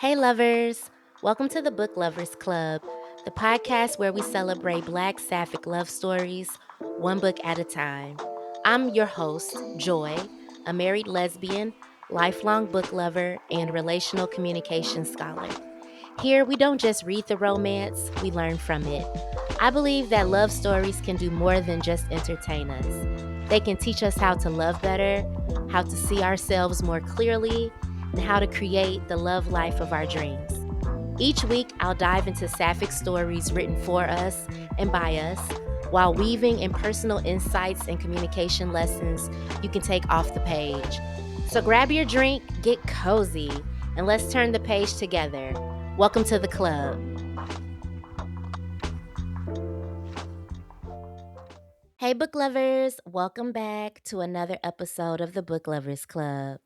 Hey, lovers! Welcome to the Book Lovers Club, the podcast where we celebrate Black Sapphic love stories, one book at a time. I'm your host, Joy, a married lesbian, lifelong book lover, and relational communication scholar. Here, we don't just read the romance, we learn from it. I believe that love stories can do more than just entertain us. They can teach us how to love better, how to see ourselves more clearly, and how to create the love life of our dreams. Each week, I'll dive into sapphic stories written for us and by us, while weaving in personal insights and communication lessons you can take off the page. So grab your drink, get cozy, and let's turn the page together. Welcome to the club. Hey, book lovers, welcome back to another episode of the Book Lovers Club.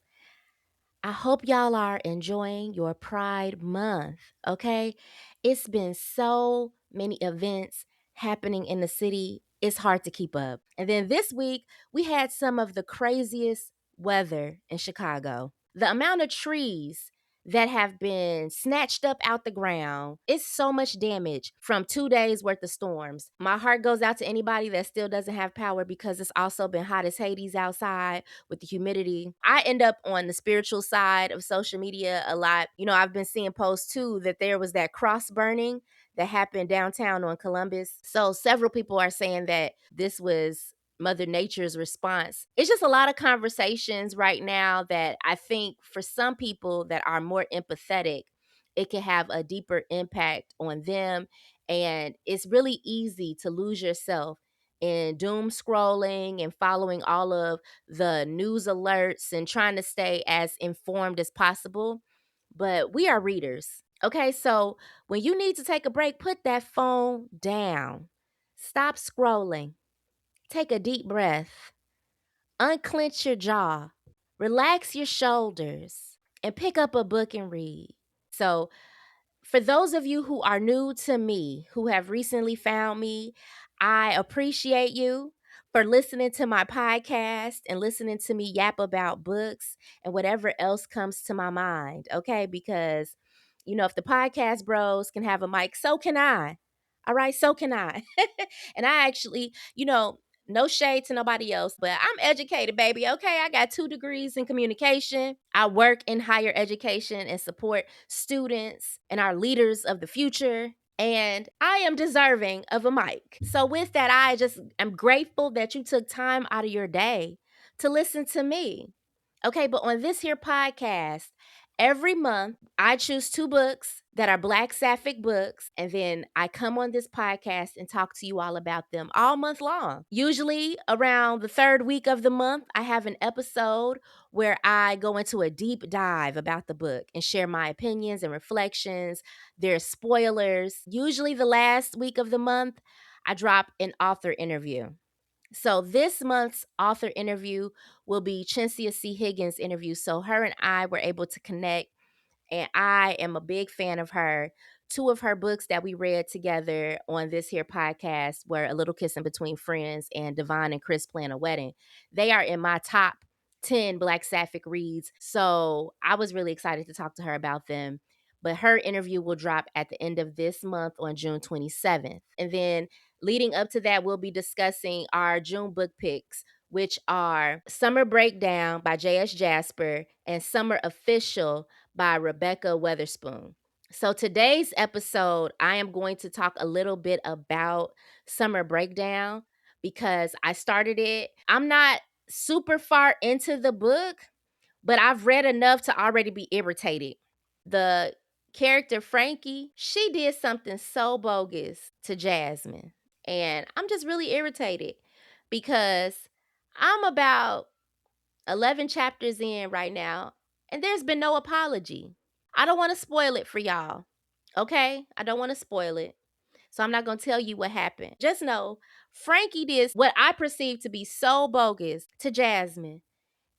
I hope y'all are enjoying your Pride Month, okay? It's been so many events happening in the city, it's hard to keep up. And then this week, we had some of the craziest weather in Chicago. The amount of trees that have been snatched up out the ground. It's so much damage from 2 days worth of storms. My heart goes out to anybody that still doesn't have power because it's also been hot as Hades outside with the humidity. I end up on the spiritual side of social media a lot. You know, I've been seeing posts too that there was that cross burning that happened downtown on Columbus. So several people are saying that this was Mother Nature's response. It's just a lot of conversations right now that I think for some people that are more empathetic, it can have a deeper impact on them. And it's really easy to lose yourself in doom scrolling and following all of the news alerts and trying to stay as informed as possible. But we are readers. Okay, so when you need to take a break, put that phone down. Stop scrolling. Take a deep breath. Unclench your jaw. Relax your shoulders and pick up a book and read. So, for those of you who are new to me, who have recently found me, I appreciate you for listening to my podcast and listening to me yap about books and whatever else comes to my mind, okay? Because, if the podcast bros can have a mic, so can I. All right, so can I. And I actually, no shade to nobody else, but I'm educated, baby. Okay. I got 2 degrees in communication. I work in higher education and support students and our leaders of the future. And I am deserving of a mic. So, with that, I just am grateful that you took time out of your day to listen to me. Okay, but on this here podcast, every month I choose 2 books that are Black Sapphic books, and then I come on this podcast and talk to you all about them all month long. Usually around the 3rd week of the month, I have an episode where I go into a deep dive about the book and share my opinions and reflections. There's spoilers. Usually the last week of the month, I drop an author interview. So this month's author interview will be Chinsia C. Higgins' interview. So her and I were able to connect, and I am a big fan of her. 2 of her books that we read together on this here podcast were A Little Kiss in Between Friends and Devon and Chris Plan a Wedding. They are in my top 10 Black Sapphic reads. So I was really excited to talk to her about them. But her interview will drop at the end of this month on June 27th. And then leading up to that, we'll be discussing our June book picks, which are Summer Breakdown by J.S. Jasper and Summer Official by Rebecca Weatherspoon. So today's episode, I am going to talk a little bit about Summer Breakdown because I started it. I'm not super far into the book, but I've read enough to already be irritated. The character Frankie, she did something so bogus to Jasmine. And I'm just really irritated because I'm about 11 chapters in right now, and there's been no apology. I don't want to spoil it for y'all. Okay? I don't want to spoil it. So I'm not going to tell you what happened. Just know Frankie did what I perceive to be so bogus to Jasmine.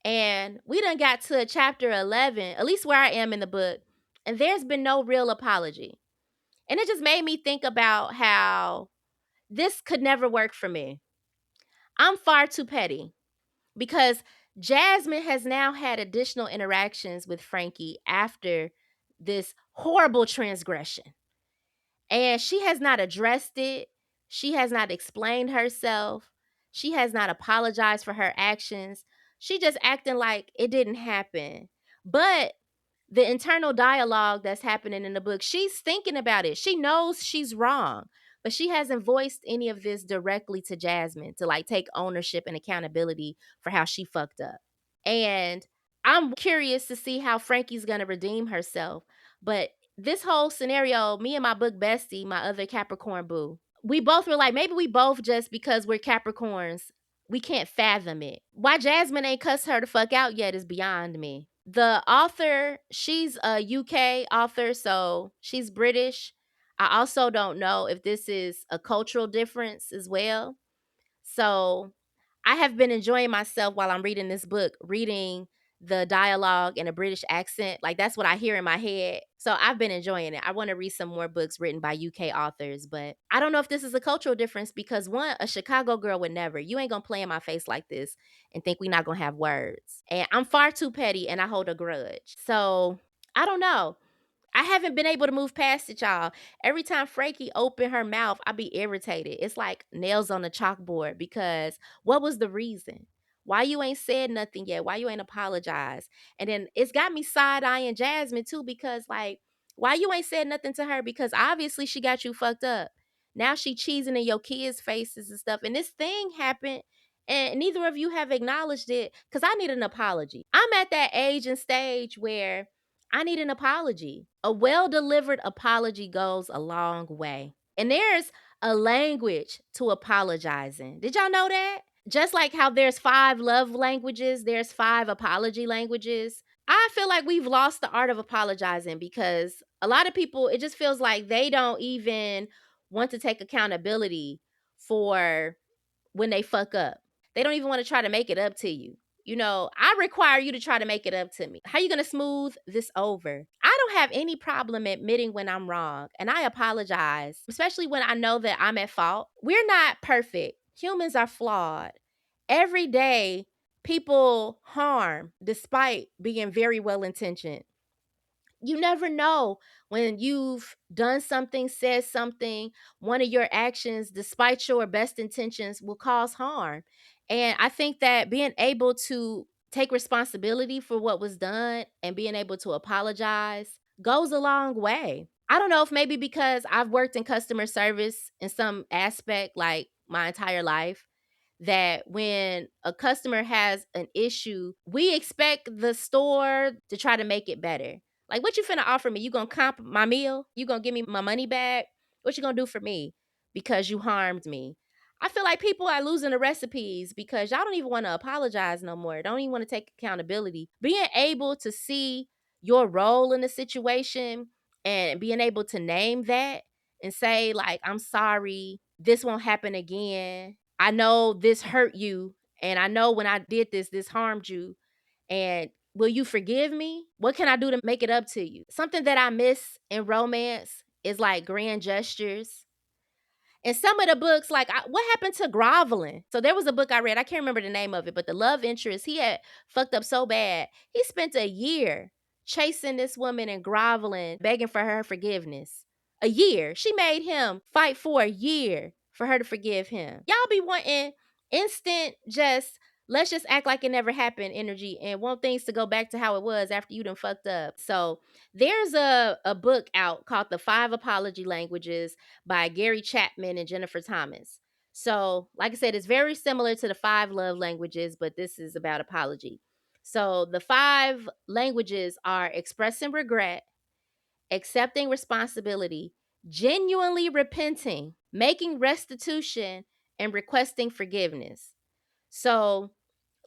And we done got to chapter 11, at least where I am in the book, and there's been no real apology. And it just made me think about how this could never work for me. I'm far too petty because Jasmine has now had additional interactions with Frankie after this horrible transgression. And she has not addressed it. She has not explained herself. She has not apologized for her actions. She just acting like it didn't happen. But the internal dialogue that's happening in the book, she's thinking about it. She knows she's wrong, but she hasn't voiced any of this directly to Jasmine to like take ownership and accountability for how she fucked up. And I'm curious to see how Frankie's going to redeem herself. But this whole scenario, me and my book bestie, my other Capricorn boo, we both were like, maybe we both just because we're Capricorns, we can't fathom it. Why Jasmine ain't cussed her the fuck out yet is beyond me. The author, she's a UK author, so she's British. I also don't know if this is a cultural difference as well. So I have been enjoying myself while I'm reading this book, reading the dialogue in a British accent. Like that's what I hear in my head. So I've been enjoying it. I want to read some more books written by UK authors, but I don't know if this is a cultural difference because one, a Chicago girl would never. You ain't gonna play in my face like this and think we not gonna have words. And I'm far too petty and I hold a grudge. So I don't know. I haven't been able to move past it, y'all. Every time Frankie opened her mouth, I be irritated. It's like nails on a chalkboard because what was the reason? Why you ain't said nothing yet? Why you ain't apologized? And then it's got me side-eyeing Jasmine too because like, why you ain't said nothing to her? Because obviously she got you fucked up. Now she cheesing in your kids' faces and stuff. And this thing happened and neither of you have acknowledged it because I need an apology. I'm at that age and stage where I need an apology. A well delivered apology goes a long way. And there's a language to apologizing. Did y'all know that? Just like how there's 5 love languages, there's 5 apology languages. I feel like we've lost the art of apologizing because a lot of people, it just feels like they don't even want to take accountability for when they fuck up. They don't even want to try to make it up to you. You know, I require you to try to make it up to me. How you going to smooth this over? I don't have any problem admitting when I'm wrong, and I apologize, especially when I know that I'm at fault. We're not perfect. Humans are flawed. Every day, people harm despite being very well intentioned. You never know when you've done something, said something, one of your actions, despite your best intentions, will cause harm. And I think that being able to take responsibility for what was done and being able to apologize goes a long way. I don't know if maybe because I've worked in customer service in some aspect, like my entire life, that when a customer has an issue, we expect the store to try to make it better. Like, what you finna offer me? You gonna comp my meal? You gonna give me my money back? What you gonna do for me because you harmed me? I feel like people are losing the recipes because y'all don't even want to apologize no more. Don't even want to take accountability. Being able to see your role in the situation and being able to name that and say, like, I'm sorry, this won't happen again. I know this hurt you. And I know when I did this, this harmed you. And will you forgive me? What can I do to make it up to you? Something that I miss in romance is like grand gestures. And some of the books, like, what happened to groveling? So there was a book I read, I can't remember the name of it, but the love interest, he had fucked up so bad. He spent a year chasing this woman and groveling, begging for her forgiveness. A year. She made him fight for a year for her to forgive him. Y'all be wanting instant, just let's just act like it never happened energy and want things to go back to how it was after you done fucked up. So there's a book out called The 5 Apology Languages by Gary Chapman and Jennifer Thomas. So, like I said, it's very similar to the 5 love languages, but this is about apology. So, the 5 languages are expressing regret, accepting responsibility, genuinely repenting, making restitution, and requesting forgiveness. So,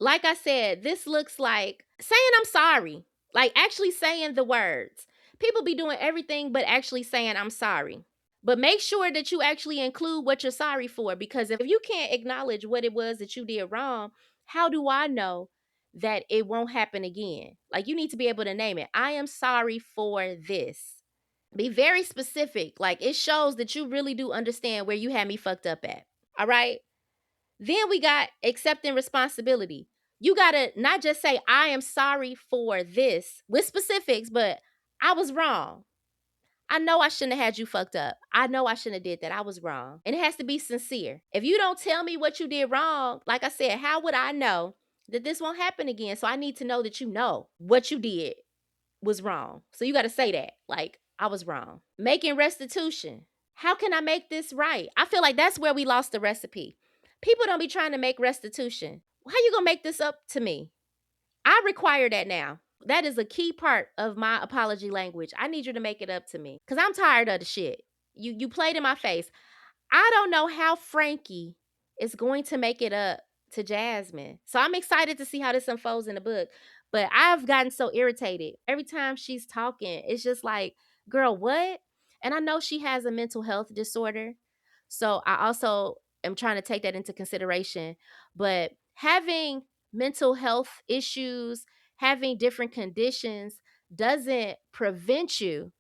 like I said, this looks like saying I'm sorry, like actually saying the words. People be doing everything but actually saying I'm sorry. But make sure that you actually include what you're sorry for, because if you can't acknowledge what it was that you did wrong, how do I know that it won't happen again? Like, you need to be able to name it. I am sorry for this. Be very specific. Like, it shows that you really do understand where you had me fucked up at. All right? Then we got accepting responsibility. You got to not just say, I am sorry for this with specifics, but I was wrong. I know I shouldn't have had you fucked up. I know I shouldn't have did that. I was wrong. And it has to be sincere. If you don't tell me what you did wrong, like I said, how would I know that this won't happen again? So I need to know that you know what you did was wrong. So you got to say that. Like, I was wrong. Making restitution. How can I make this right? I feel like that's where we lost the recipe. People don't be trying to make restitution. How you going to make this up to me? I require that now. That is a key part of my apology language. I need you to make it up to me cuz I'm tired of the shit. You played in my face. I don't know how Frankie is going to make it up to Jasmine. So I'm excited to see how this unfolds in the book. But I've gotten so irritated. Every time she's talking, it's just like, girl, what? And I know she has a mental health disorder. So I also am trying to take that into consideration. But having mental health issues, having different conditions doesn't prevent you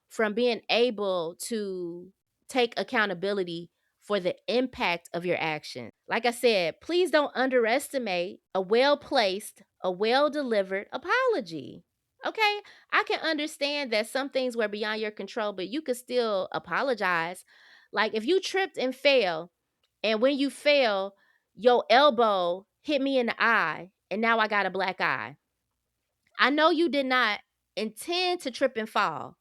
from being able to take accountability for the impact of your action. Like I said, please don't underestimate a well placed, a well delivered apology. Okay? I can understand that some things were beyond your control, but you could still apologize. Like if you tripped and fell, and when you fell, your elbow hit me in the eye, and now I got a black eye. I know you did not intend to trip and fall,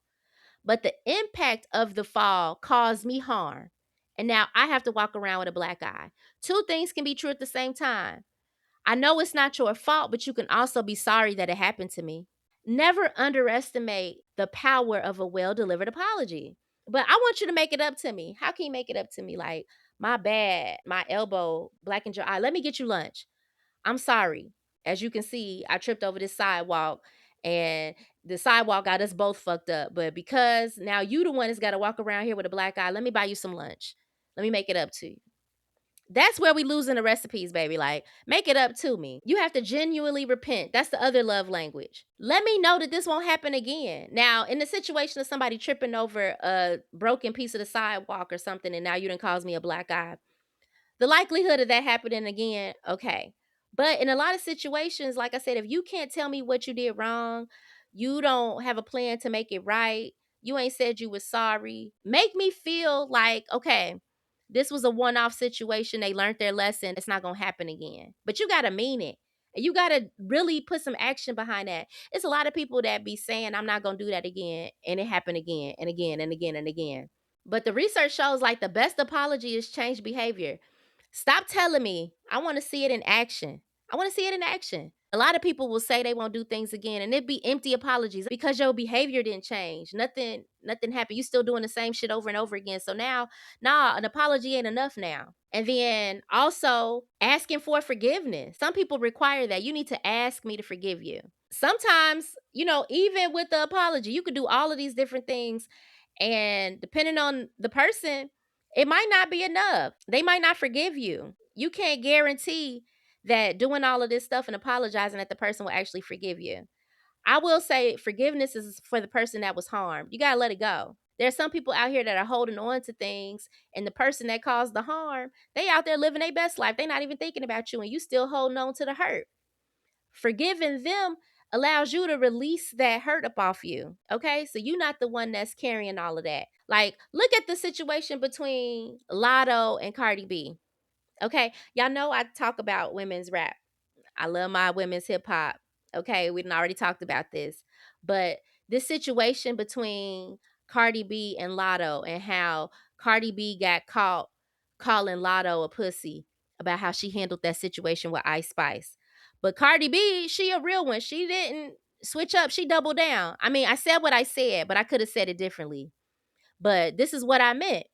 but the impact of the fall caused me harm. And now I have to walk around with a black eye. Two things can be true at the same time. I know it's not your fault, but you can also be sorry that it happened to me. Never underestimate the power of a well delivered apology. But I want you to make it up to me. How can you make it up to me? Like, my bad, my elbow blackened your eye. Let me get you lunch. I'm sorry. As you can see, I tripped over this sidewalk and the sidewalk got us both fucked up. But because now you the one that's got to walk around here with a black eye, let me buy you some lunch. Let me make it up to you. That's where we losing the recipes, baby. Like, make it up to me. You have to genuinely repent. That's the other love language. Let me know that this won't happen again. Now, in the situation of somebody tripping over a broken piece of the sidewalk or something, and now you done caused me a black eye, the likelihood of that happening again, okay. But in a lot of situations, like I said, if you can't tell me what you did wrong, you don't have a plan to make it right, you ain't said you was sorry, make me feel like, okay, this was a one-off situation. They learned their lesson. It's not going to happen again. But you got to mean it. And you got to really put some action behind that. It's a lot of people that be saying, I'm not going to do that again. And it happened again and again and again and again. But the research shows like the best apology is change behavior. Stop telling me. I want to see it in action. I want to see it in action. A lot of people will say they won't do things again and it be empty apologies because your behavior didn't change. Nothing happened. You still doing the same shit over and over again. So now, nah, an apology ain't enough now. And then also asking for forgiveness. Some people require that. You need to ask me to forgive you. Sometimes, even with the apology, you could do all of these different things and depending on the person, it might not be enough. They might not forgive you. You can't guarantee that doing all of this stuff and apologizing that the person will actually forgive you. I will say forgiveness is for the person that was harmed. You got to let it go. There are some people out here that are holding on to things, and the person that caused the harm, they out there living their best life. They not even thinking about you, and you still holding on to the hurt. Forgiving them allows you to release that hurt up off you. Okay. So you're not the one that's carrying all of that. Like, look at the situation between Lotto and Cardi B. Okay. Y'all know I talk about women's rap. I love my women's hip hop. Okay. We done already talked about this. But this situation between Cardi B and Lotto and how Cardi B got caught calling Lotto a pussy about how she handled that situation with Ice Spice. But Cardi B, she a real one. She didn't switch up. She doubled down. I mean, I said what I said, but I could have said it differently. But this is what I meant.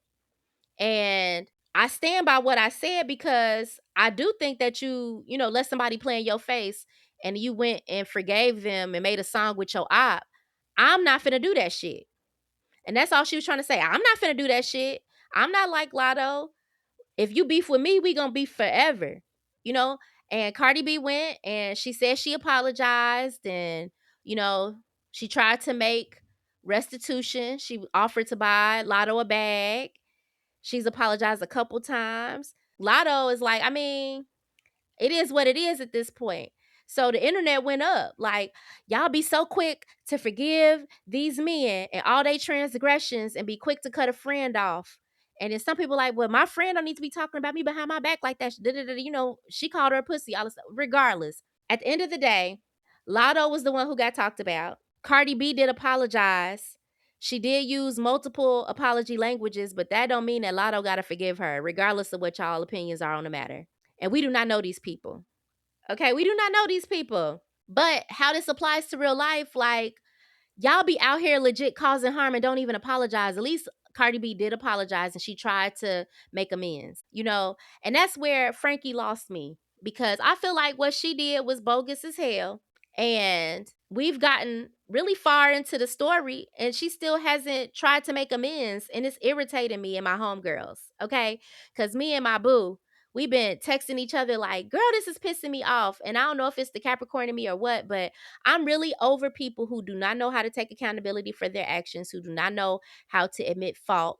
And I stand by what I said because I do think that let somebody play in your face and you went and forgave them and made a song with your op. I'm not finna do that shit. And that's all she was trying to say. I'm not finna do that shit. I'm not like Lotto. If you beef with me, we gonna beef forever. You know? And Cardi B went and she said she apologized and, you know, she tried to make restitution. She offered to buy Lotto a bag. She's apologized a couple times. Lotto is like, I mean, it is what it is at this point. So the internet went up. Like, y'all be so quick to forgive these men and all their transgressions and be quick to cut a friend off. And then some people like, well, my friend don't need to be talking about me behind my back like that. You know, she called her a pussy. All this stuff. Regardless, at the end of the day, Lotto was the one who got talked about. Cardi B did apologize. She did use multiple apology languages, but that don't mean that Lotto got to forgive her, regardless of what y'all opinions are on the matter. And we do not know these people. Okay, we do not know these people. But how this applies to real life, like, y'all be out here legit causing harm and don't even apologize. At least Cardi B did apologize and she tried to make amends, you know? And that's where Frankie lost me because I feel like what she did was bogus as hell. And we've gotten really far into the story and she still hasn't tried to make amends. And it's irritating me and my homegirls, okay? Because me and my boo, we've been texting each other like, girl, this is pissing me off. And I don't know if it's the Capricorn in me or what, but I'm really over people who do not know how to take accountability for their actions, who do not know how to admit fault,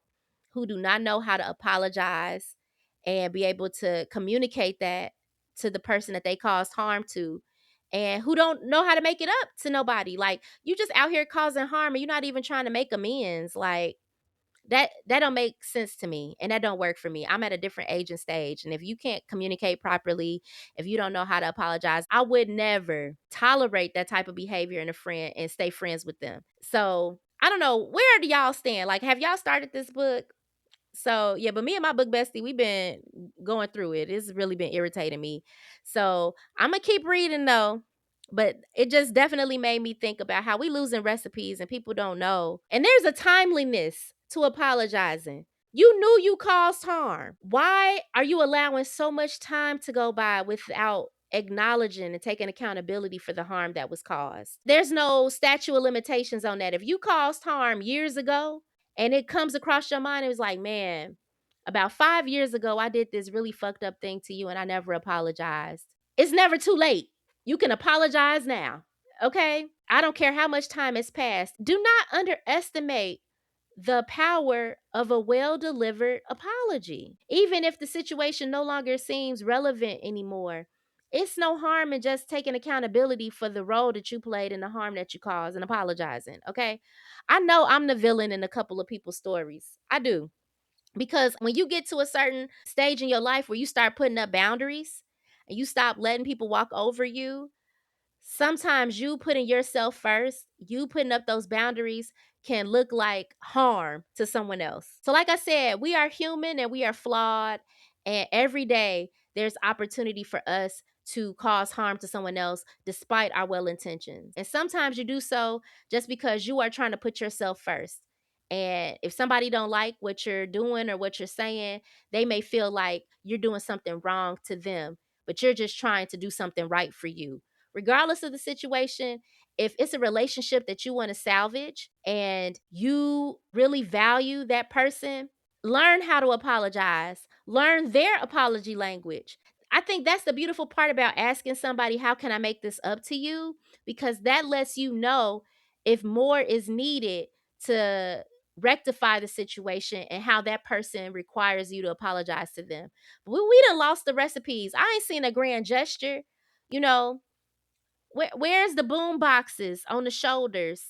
who do not know how to apologize and be able to communicate that to the person that they caused harm to, and who don't know how to make it up to nobody. Like, you just out here causing harm and you're not even trying to make amends. Like, that don't make sense to me and that don't work for me. I'm at a different age and stage, and if you can't communicate properly, if you don't know how to apologize, I would never tolerate that type of behavior in a friend and stay friends with them. So I don't know, where do y'all stand? Like, have y'all started this book? So yeah, but me and my book bestie, we've been going through it. It's really been irritating me. So I'm gonna keep reading though. But it just definitely made me think about how we losing recipes and people don't know. And there's a timeliness to apologizing. You knew you caused harm. Why are you allowing so much time to go by without acknowledging and taking accountability for the harm that was caused? There's no statute of limitations on that. If you caused harm years ago, and it comes across your mind, it was like, man, about 5 years ago, I did this really fucked up thing to you and I never apologized. It's never too late. You can apologize now. Okay? I don't care how much time has passed. Do not underestimate the power of a well delivered apology. Even if the situation no longer seems relevant anymore, it's no harm in just taking accountability for the role that you played in the harm that you caused and apologizing. Okay. I know I'm the villain in a couple of people's stories. I do. Because when you get to a certain stage in your life where you start putting up boundaries and you stop letting people walk over you, sometimes you putting yourself first, you putting up those boundaries can look like harm to someone else. So, like I said, we are human and we are flawed. And every day there's opportunity for us to cause harm to someone else despite our well intentions. And sometimes you do so just because you are trying to put yourself first. And if somebody don't like what you're doing or what you're saying, they may feel like you're doing something wrong to them, but you're just trying to do something right for you. Regardless of the situation, if it's a relationship that you want to salvage and you really value that person, learn how to apologize, learn their apology language. I think that's the beautiful part about asking somebody, how can I make this up to you? Because that lets you know if more is needed to rectify the situation and how that person requires you to apologize to them. We done lost the recipes. I ain't seen a grand gesture, you know. Where's the boom boxes on the shoulders?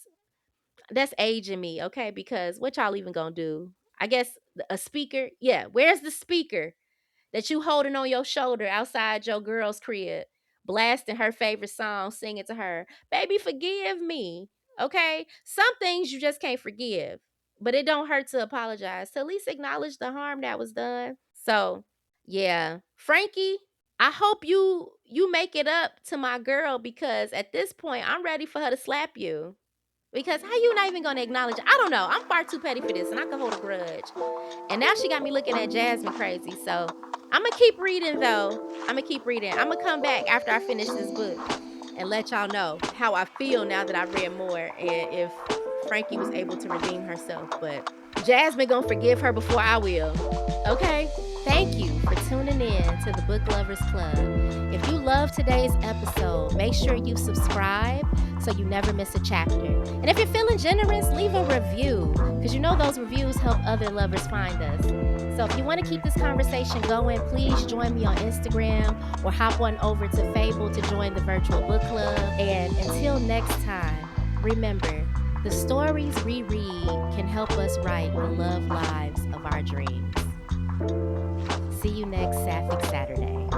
That's aging me, okay? Because what y'all even gonna do? I guess a speaker. Yeah, where's the speaker that you holding on your shoulder outside your girl's crib, blasting her favorite song, singing to her, baby, forgive me. Okay? Some things you just can't forgive, but it don't hurt to apologize. To at least acknowledge the harm that was done. So yeah. Frankie, I hope you make it up to my girl because at this point I'm ready for her to slap you. Because how you not even gonna acknowledge it? I don't know. I'm far too petty for this and I can hold a grudge. And now she got me looking at Jasmine crazy. So I'm gonna keep reading though. I'm gonna keep reading. I'm gonna come back after I finish this book and let y'all know how I feel now that I've read more and if Frankie was able to redeem herself. But Jasmine gonna forgive her before I will. Okay? Thank you for tuning in to the Book Lovers Club. If you love today's episode, make sure you subscribe so you never miss a chapter. And if you're feeling generous, leave a review because you know those reviews help other lovers find us. So if you want to keep this conversation going, please join me on Instagram or hop on over to Fable to join the virtual book club. And until next time, remember, the stories we read can help us write the love lives of our dreams. See you next Sapphic Saturday.